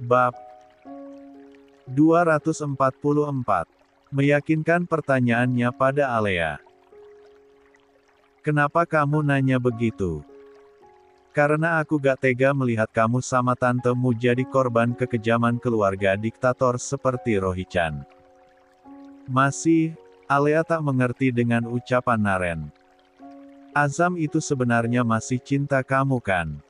Bab 244. Meyakinkan pertanyaannya pada Alea. Kenapa kamu nanya begitu? Karena aku gak tega melihat kamu sama tantemu jadi korban kekejaman keluarga diktator seperti Rohichan. Masih, Alea tak mengerti dengan ucapan Naren. Azam itu sebenarnya masih cinta kamu kan?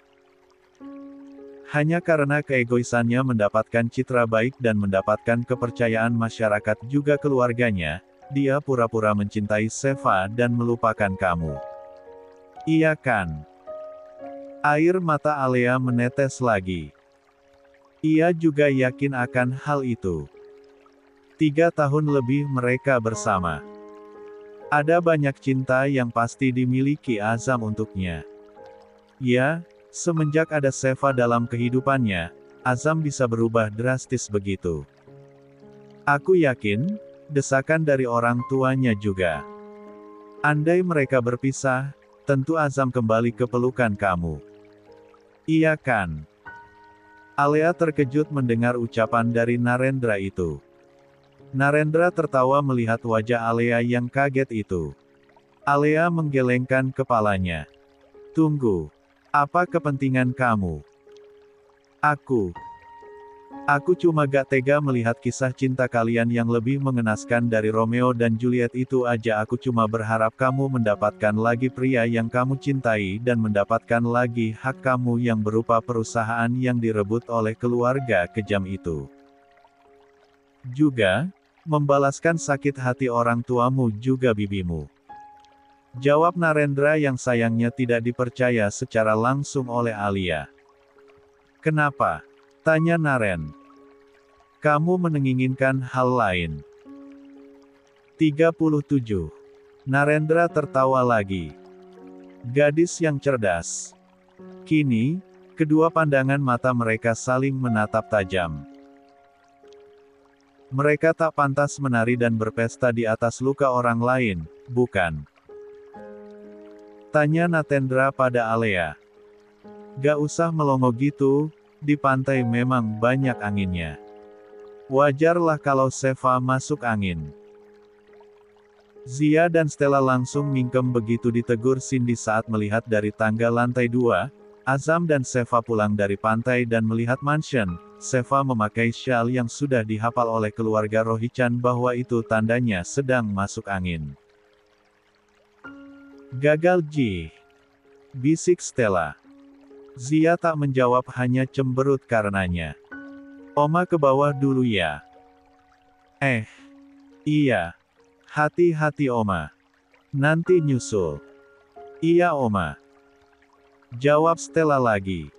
Hanya karena keegoisannya mendapatkan citra baik dan mendapatkan kepercayaan masyarakat juga keluarganya, dia pura-pura mencintai Seva dan melupakan kamu. Iya kan? Air mata Alea menetes lagi. Ia juga yakin akan hal itu. 3 tahun lebih mereka bersama. Ada banyak cinta yang pasti dimiliki Azam untuknya. Ya, semenjak ada Seva dalam kehidupannya, Azam bisa berubah drastis begitu. Aku yakin, desakan dari orang tuanya juga. Andai mereka berpisah, tentu Azam kembali ke pelukan kamu. Iya kan? Alea terkejut mendengar ucapan dari Narendra itu. Narendra tertawa melihat wajah Alea yang kaget itu. Alea menggelengkan kepalanya. Tunggu. Apa kepentingan kamu? Aku cuma gak tega melihat kisah cinta kalian yang lebih mengenaskan dari Romeo dan Juliet itu aja. Aku cuma berharap kamu mendapatkan lagi pria yang kamu cintai dan mendapatkan lagi hak kamu yang berupa perusahaan yang direbut oleh keluarga kejam itu. Juga, membalaskan sakit hati orang tuamu juga bibimu. Jawab Narendra yang sayangnya tidak dipercaya secara langsung oleh Alia. Kenapa? Tanya Naren. Kamu menginginkan hal lain. 37. Narendra tertawa lagi. Gadis yang cerdas. Kini, kedua pandangan mata mereka saling menatap tajam. Mereka tak pantas menari dan berpesta di atas luka orang lain, bukan? Tanya Natendra pada Alea. Gak usah melongo gitu, di pantai memang banyak anginnya. Wajarlah kalau Seva masuk angin. Zia dan Stella langsung mingkem begitu ditegur Cindy saat melihat dari tangga lantai 2, Azam dan Seva pulang dari pantai dan melihat mansion. Seva memakai syal yang sudah dihafal oleh keluarga Rohichan bahwa itu tandanya sedang masuk angin. Gagal Ji, bisik Stella. Zia tak menjawab, hanya cemberut karenanya. Oma ke bawah dulu ya. Iya. Hati-hati Oma. Nanti nyusul. Iya Oma. Jawab Stella lagi.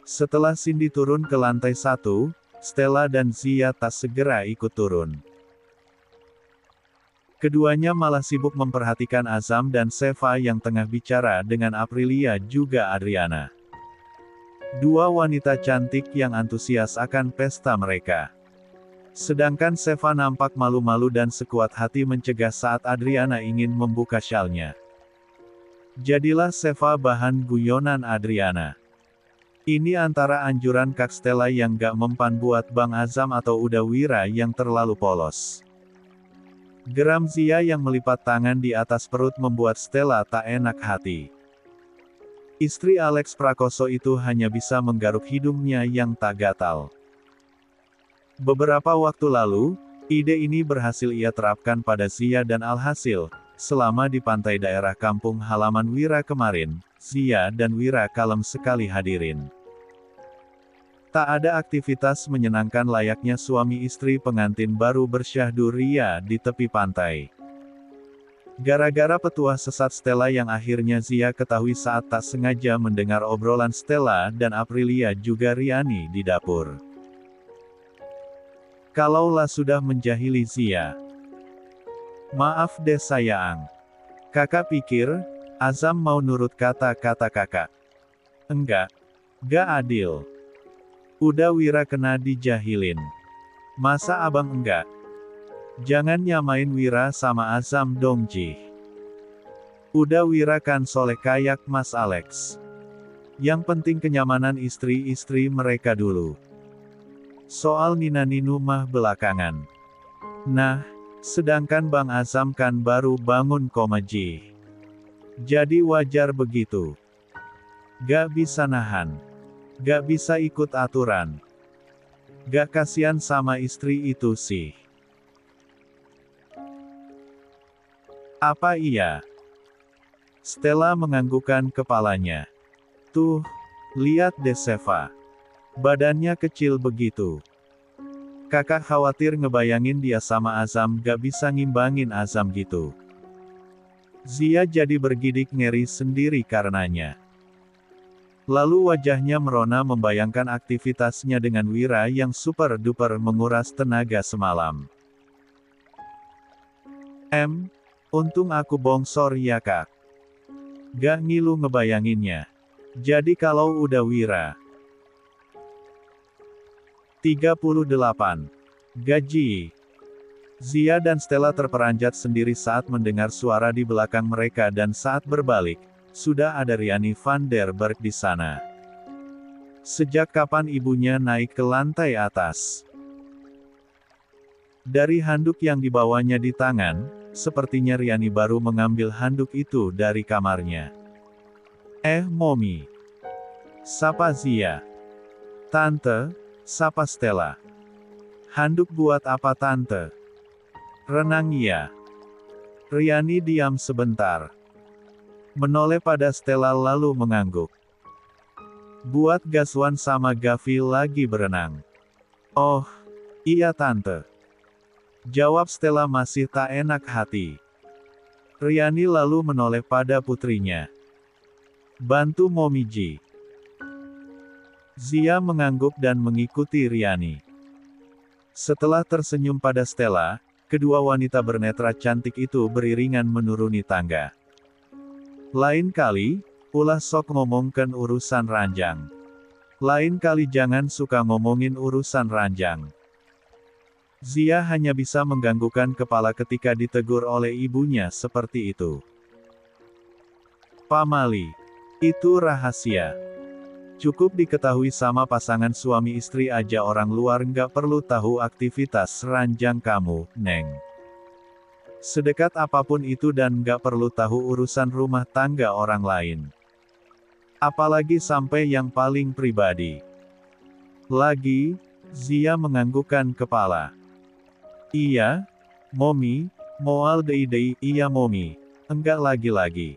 Setelah Cindy turun ke lantai 1, Stella dan Zia tak segera ikut turun. Keduanya malah sibuk memperhatikan Azam dan Seva yang tengah bicara dengan Aprilia juga Adriana. Dua wanita cantik yang antusias akan pesta mereka. Sedangkan Seva nampak malu-malu dan sekuat hati mencegah saat Adriana ingin membuka syalnya. Jadilah Seva bahan guyonan Adriana. Ini antara anjuran Kak Stella yang gak mempan buat Bang Azam atau Uda Wira yang terlalu polos. Geram Zia yang melipat tangan di atas perut membuat Stella tak enak hati. Istri Alex Prakoso itu hanya bisa menggaruk hidungnya yang tak gatal. Beberapa waktu lalu, ide ini berhasil ia terapkan pada Zia dan alhasil, selama di pantai daerah kampung halaman Wira kemarin, Zia dan Wira kalem sekali hadirin. Tak ada aktivitas menyenangkan layaknya suami istri pengantin baru bersyahdu ria di tepi pantai. Gara-gara petuah sesat Stella yang akhirnya Zia ketahui saat tak sengaja mendengar obrolan Stella dan Aprilia juga Riani di dapur. Kalaulah sudah menjahili Zia. Maaf deh sayang. Kakak pikir, Azam mau nurut kata-kata kakak. Enggak. Gak adil. Udah Wira kena dijahilin. Masa abang enggak? Jangan nyamain Wira sama Azam dong Ji. Udah Wira kan soleh kayak Mas Alex. Yang penting kenyamanan istri-istri mereka dulu. Soal Nina Ninu mah belakangan. Nah, sedangkan Bang Azam kan baru bangun Ji. Jadi wajar begitu. Gak bisa nahan. Gak bisa ikut aturan. Gak kasihan sama istri itu sih. Apa iya? Stella menganggukkan kepalanya. Tuh, lihat deh Seva. Badannya kecil begitu. Kakak khawatir ngebayangin dia sama Azam gak bisa ngimbangin Azam gitu. Zia jadi bergidik ngeri sendiri karenanya. Lalu wajahnya merona membayangkan aktivitasnya dengan Wira yang super duper menguras tenaga semalam. Untung aku bongsor ya kak. Gak ngilu ngebayanginnya. Jadi kalau udah Wira. 38. Gaji. Zia dan Stella terperanjat sendiri saat mendengar suara di belakang mereka dan saat berbalik, sudah ada Riani van der Berg di sana. Sejak kapan ibunya naik ke lantai atas? Dari handuk yang dibawanya di tangan, sepertinya Riani baru mengambil handuk itu dari kamarnya. Momi. Sapa Zia. Tante, sapa Stella. Handuk buat apa tante? Renang ya. Riani diam sebentar. Menoleh pada Stella lalu mengangguk. Buat Gaswan sama Gavi lagi berenang. Oh, iya tante. Jawab Stella masih tak enak hati. Riani lalu menoleh pada putrinya. Bantu Momiji. Zia mengangguk dan mengikuti Riani. Setelah tersenyum pada Stella, kedua wanita bernetra cantik itu beriringan menuruni tangga. Lain kali, ulah sok ngomongkan urusan ranjang. Lain kali jangan suka ngomongin urusan ranjang. Zia hanya bisa mengganggukan kepala ketika ditegur oleh ibunya seperti itu. Pamali. Itu rahasia. Cukup diketahui sama pasangan suami istri aja, orang luar nggak perlu tahu aktivitas ranjang kamu, Neng. Sedekat apapun itu dan nggak perlu tahu urusan rumah tangga orang lain. Apalagi sampai yang paling pribadi. Lagi, Zia menganggukkan kepala. Iya, Momi, moal dei iya Momi, enggak lagi-lagi.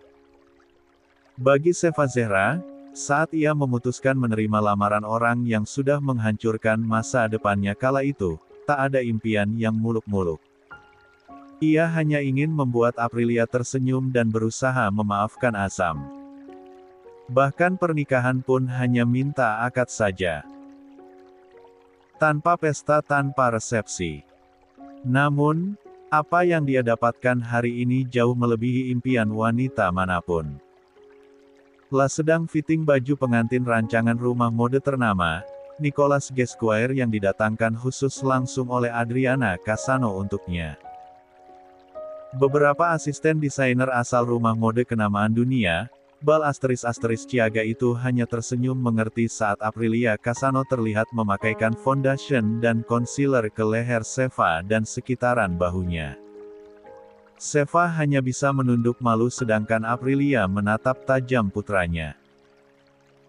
Bagi Seva Zehra, saat ia memutuskan menerima lamaran orang yang sudah menghancurkan masa depannya kala itu, tak ada impian yang muluk-muluk. Ia hanya ingin membuat Aprilia tersenyum dan berusaha memaafkan Azam. Bahkan pernikahan pun hanya minta akad saja. Tanpa pesta, tanpa resepsi. Namun, apa yang dia dapatkan hari ini jauh melebihi impian wanita manapun. Lah sedang fitting baju pengantin rancangan rumah mode ternama, Nicholas Gesquire yang didatangkan khusus langsung oleh Adriana Casano untuknya. Beberapa asisten desainer asal rumah mode kenamaan dunia, bal ** Ciaga itu hanya tersenyum mengerti saat Aprilia Casano terlihat memakaikan foundation dan concealer ke leher Seva dan sekitaran bahunya. Seva hanya bisa menunduk malu sedangkan Aprilia menatap tajam putranya.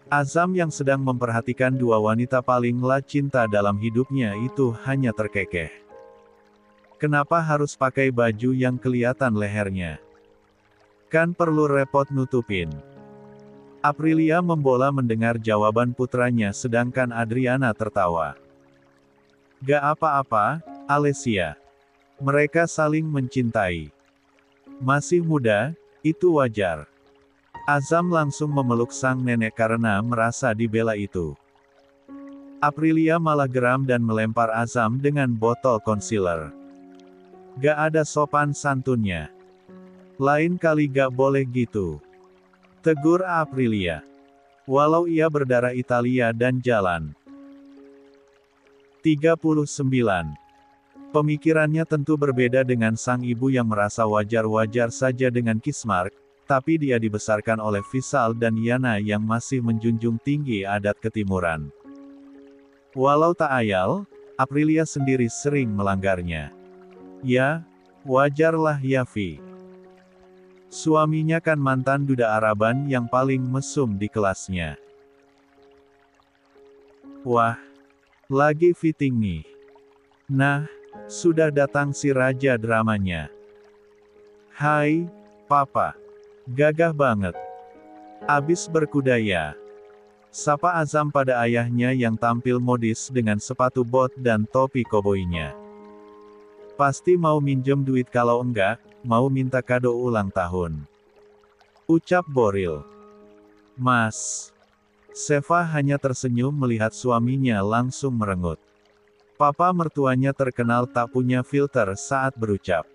Azam yang sedang memperhatikan dua wanita paling cinta dalam hidupnya itu hanya terkekeh. Kenapa harus pakai baju yang kelihatan lehernya? Kan perlu repot nutupin. Aprilia membola mendengar jawaban putranya sedangkan Adriana tertawa. Gak apa-apa, Alessia. Mereka saling mencintai. Masih muda, itu wajar. Azam langsung memeluk sang nenek karena merasa dibela itu. Aprilia malah geram dan melempar Azam dengan botol concealer. Gak ada sopan santunnya. Lain kali gak boleh gitu. Tegur Aprilia. Walau ia berdarah Italia dan jalan. 39. Pemikirannya tentu berbeda dengan sang ibu yang merasa wajar-wajar saja dengan Kismark, tapi dia dibesarkan oleh Visal dan Yana yang masih menjunjung tinggi adat ketimuran. Walau tak ayal, Aprilia sendiri sering melanggarnya. Ya, wajarlah Yavi. Suaminya kan mantan duda Araban yang paling mesum di kelasnya. Wah, lagi fitting nih. Nah, sudah datang si raja dramanya. Hai, Papa. Gagah banget. Abis berkuda ya. Sapa Azam pada ayahnya yang tampil modis dengan sepatu bot dan topi koboinya. Pasti mau minjem duit, kalau enggak, mau minta kado ulang tahun. Ucap Boril. Mas. Seva hanya tersenyum melihat suaminya langsung merengut. Papa mertuanya terkenal tak punya filter saat berucap.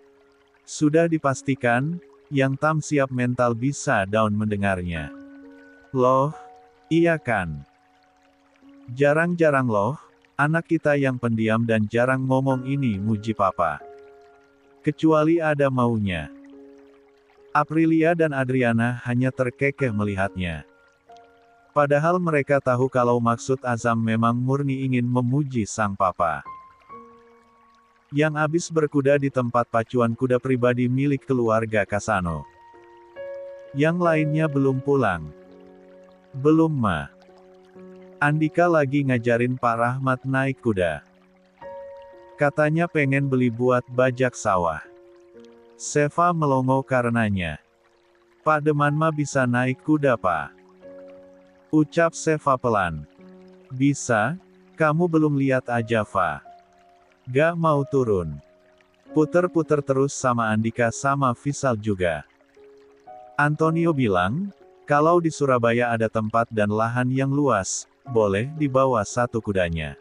Sudah dipastikan, Yang Tam siap mental bisa down mendengarnya. Loh, iya kan? Jarang-jarang loh, anak kita yang pendiam dan jarang ngomong ini muji Papa. Kecuali ada maunya. Aprilia dan Adriana hanya terkekeh melihatnya. Padahal mereka tahu kalau maksud Azam memang murni ingin memuji sang papa. Yang habis berkuda di tempat pacuan kuda pribadi milik keluarga Kasano. Yang lainnya belum pulang. Belum ma. Andika lagi ngajarin Pak Rahmat naik kuda. Katanya pengen beli buat bajak sawah. Seva melongo karenanya. Pak Deman mah bisa naik kuda Pak. Ucap Seva pelan. Bisa, kamu belum lihat aja Fa. Gak mau turun. Puter-puter terus sama Andika sama Visal juga. Antonio bilang, kalau di Surabaya ada tempat dan lahan yang luas, boleh dibawa satu kudanya.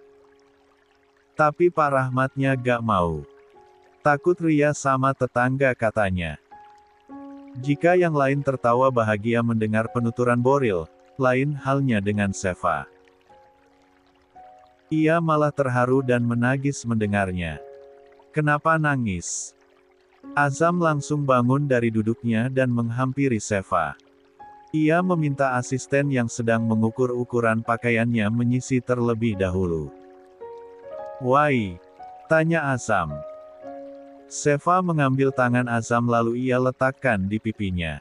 Tapi Pak Rahmatnya gak mau. Takut ria sama tetangga katanya. Jika yang lain tertawa bahagia mendengar penuturan Boril, lain halnya dengan Seva. Ia malah terharu dan menangis mendengarnya. Kenapa nangis? Azam langsung bangun dari duduknya dan menghampiri Seva. Ia meminta asisten yang sedang mengukur ukuran pakaiannya menyisi terlebih dahulu. Wai? Tanya Azam. Seva mengambil tangan Azam lalu ia letakkan di pipinya.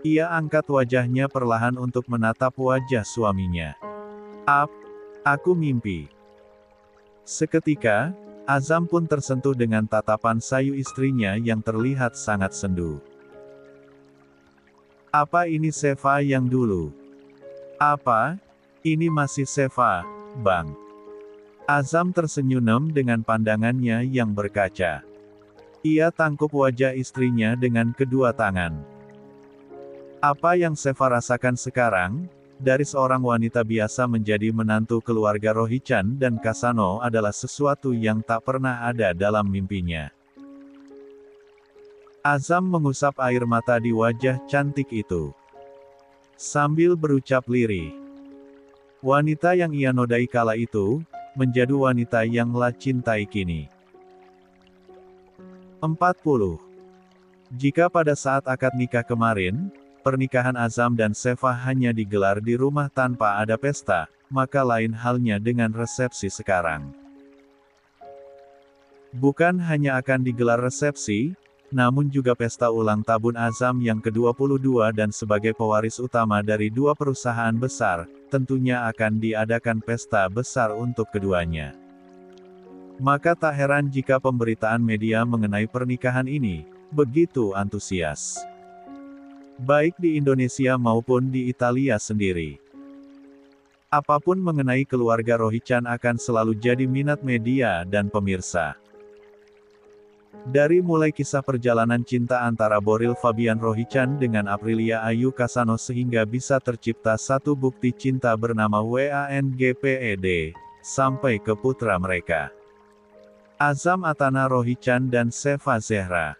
Ia angkat wajahnya perlahan untuk menatap wajah suaminya. Aku mimpi. Seketika, Azam pun tersentuh dengan tatapan sayu istrinya yang terlihat sangat sendu. Apa ini Seva yang dulu? Apa? Ini masih Seva, Bang. Azam tersenyum dengan pandangannya yang berkaca. Ia tangkup wajah istrinya dengan kedua tangan. Apa yang Seva rasakan sekarang, dari seorang wanita biasa menjadi menantu keluarga Rohichan dan Kasano adalah sesuatu yang tak pernah ada dalam mimpinya. Azam mengusap air mata di wajah cantik itu. Sambil berucap lirih. Wanita yang ia nodai kala itu, menjadi wanita yang ia cintai kini. 40. Jika pada saat akad nikah kemarin, pernikahan Azam dan Seva hanya digelar di rumah tanpa ada pesta, maka lain halnya dengan resepsi sekarang. Bukan hanya akan digelar resepsi, namun juga pesta ulang tahun Azam yang ke-22 dan sebagai pewaris utama dari dua perusahaan besar, tentunya akan diadakan pesta besar untuk keduanya. Maka tak heran jika pemberitaan media mengenai pernikahan ini begitu antusias. Baik di Indonesia maupun di Italia sendiri. Apapun mengenai keluarga Rohichan akan selalu jadi minat media dan pemirsa. Dari mulai kisah perjalanan cinta antara Boril Fabian Rohichan dengan Aprilia Ayu Kasano sehingga bisa tercipta satu bukti cinta bernama WANGPED, sampai ke putra mereka. Azam Atana Rohichan dan Seva Zehra.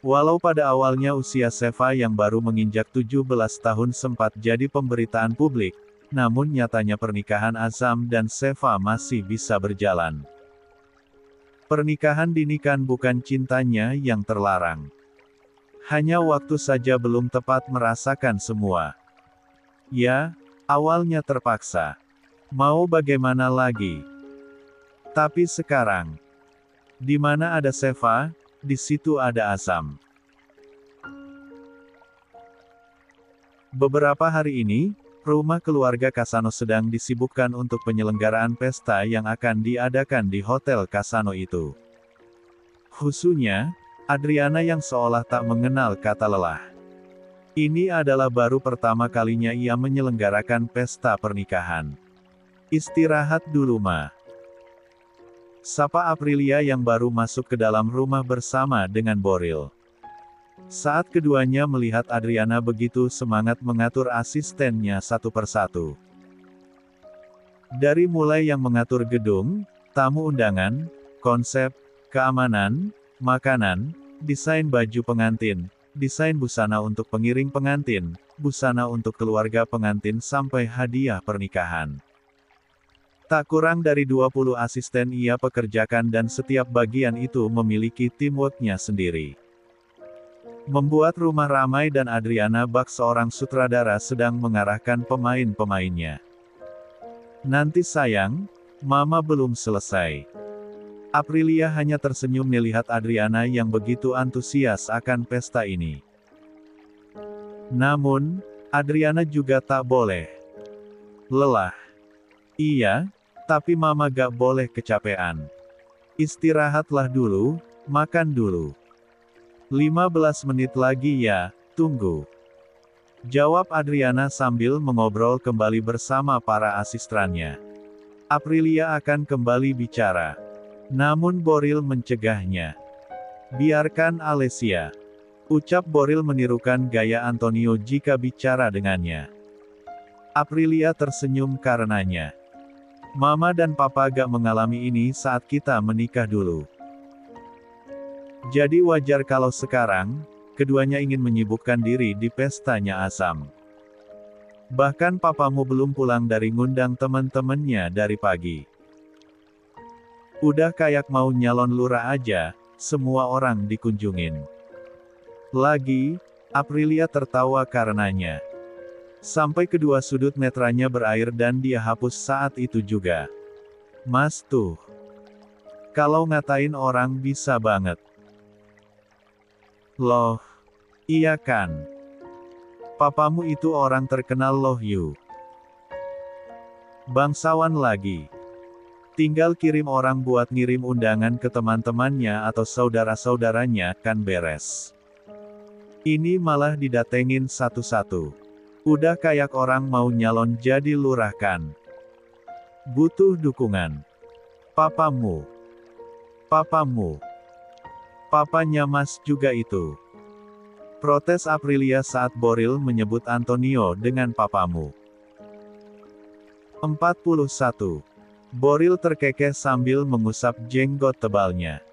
Walau pada awalnya usia Seva yang baru menginjak 17 tahun sempat jadi pemberitaan publik, namun nyatanya pernikahan Azam dan Seva masih bisa berjalan. Pernikahan dini kan bukan cintanya yang terlarang. Hanya waktu saja belum tepat merasakan semua. Ya, awalnya terpaksa. Mau bagaimana lagi? Tapi sekarang, di mana ada Seva, di situ ada Azam. Beberapa hari ini, rumah keluarga Kasano sedang disibukkan untuk penyelenggaraan pesta yang akan diadakan di Hotel Kasano itu. Khususnya, Adriana yang seolah tak mengenal kata lelah. Ini adalah baru pertama kalinya ia menyelenggarakan pesta pernikahan. Istirahat dulu Ma. Sapa Aprilia yang baru masuk ke dalam rumah bersama dengan Boril. Saat keduanya melihat Adriana begitu semangat mengatur asistennya satu persatu. Dari mulai yang mengatur gedung, tamu undangan, konsep, keamanan, makanan, desain baju pengantin, desain busana untuk pengiring pengantin, busana untuk keluarga pengantin sampai hadiah pernikahan. Tak kurang dari 20 asisten ia pekerjakan dan setiap bagian itu memiliki teamworknya sendiri. Membuat rumah ramai dan Adriana bak seorang sutradara sedang mengarahkan pemain-pemainnya. Nanti sayang, Mama belum selesai. Aprilia hanya tersenyum melihat Adriana yang begitu antusias akan pesta ini. Namun, Adriana juga tak boleh lelah. Iya, tapi Mama gak boleh kecapean. Istirahatlah dulu, makan dulu. 15 menit lagi ya, tunggu. Jawab Adriana sambil mengobrol kembali bersama para asistennya. Aprilia akan kembali bicara. Namun Boril mencegahnya. Biarkan Alessia. Ucap Boril menirukan gaya Antonio jika bicara dengannya. Aprilia tersenyum karenanya. Mama dan Papa gak mengalami ini saat kita menikah dulu. Jadi wajar kalau sekarang, keduanya ingin menyibukkan diri di pestanya Azam. Bahkan papamu belum pulang dari ngundang teman-temannya dari pagi. Udah kayak mau nyalon lurah aja, semua orang dikunjungin. Lagi, Aprilia tertawa karenanya. Sampai kedua sudut netranya berair dan dia hapus saat itu juga. Mas tuh. Kalau ngatain orang bisa banget. Loh, iya kan? Papamu itu orang terkenal loh you. Bangsawan lagi. Tinggal kirim orang buat ngirim undangan ke teman-temannya atau saudara-saudaranya, kan beres. Ini malah didatengin satu-satu. Udah kayak orang mau nyalon jadi lurah kan. Butuh dukungan. Papamu. Papamu. Papanya Mas juga itu. Protes Aprilia saat Boril menyebut Antonio dengan papamu. 41. Boril terkekeh sambil mengusap jenggot tebalnya.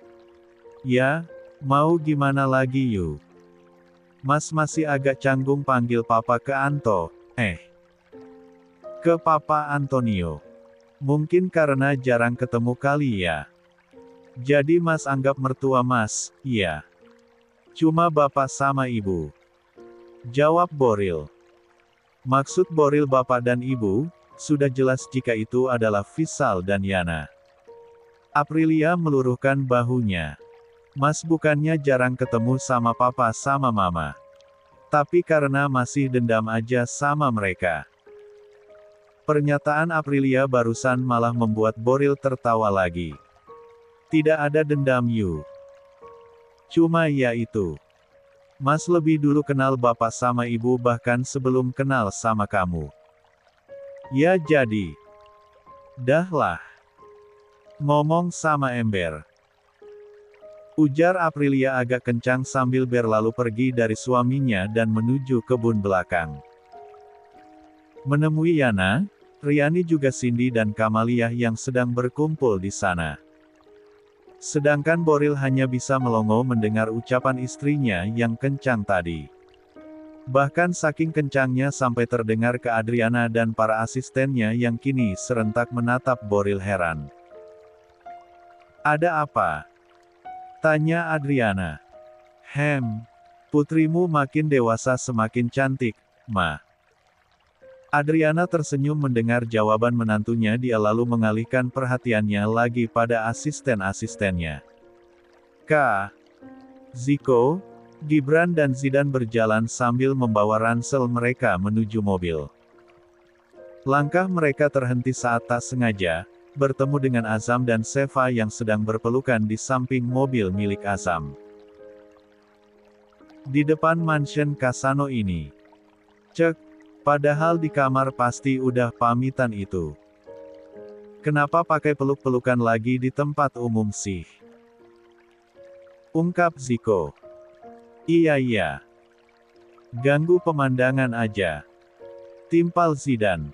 Ya, mau gimana lagi you? Mas masih agak canggung panggil papa ke Anto, ke Papa Antonio. Mungkin karena jarang ketemu kali ya. Jadi Mas anggap mertua Mas, iya. Cuma bapak sama ibu. Jawab Boril. Maksud Boril bapak dan ibu, sudah jelas jika itu adalah Visal dan Yana. Aprilia meluruhkan bahunya. Mas bukannya jarang ketemu sama papa sama mama. Tapi karena masih dendam aja sama mereka. Pernyataan Aprilia barusan malah membuat Boril tertawa lagi. Tidak ada dendam you. Cuma ya itu. Mas lebih dulu kenal bapak sama ibu bahkan sebelum kenal sama kamu. Ya jadi. Dah lah. Ngomong sama ember. Ujar Aprilia agak kencang sambil berlalu pergi dari suaminya dan menuju kebun belakang. Menemui Yana, Riani juga Cindy dan Kamaliah yang sedang berkumpul di sana. Sedangkan Boril hanya bisa melongo mendengar ucapan istrinya yang kencang tadi. Bahkan saking kencangnya sampai terdengar ke Adriana dan para asistennya yang kini serentak menatap Boril heran. Ada apa? Tanya Adriana. Putrimu makin dewasa semakin cantik, Ma. Adriana tersenyum mendengar jawaban menantunya. Dia lalu mengalihkan perhatiannya lagi pada asisten-asistennya. Kak, Zico, Gibran dan Zidan berjalan sambil membawa ransel mereka menuju mobil. Langkah mereka terhenti saat tak sengaja bertemu dengan Azam dan Seva yang sedang berpelukan di samping mobil milik Azam. Di depan mansion Kasano ini. Cek, padahal di kamar pasti udah pamitan itu. Kenapa pakai peluk-pelukan lagi di tempat umum sih? Ungkap Zico. Iya. Ganggu pemandangan aja. Timpal Zidan.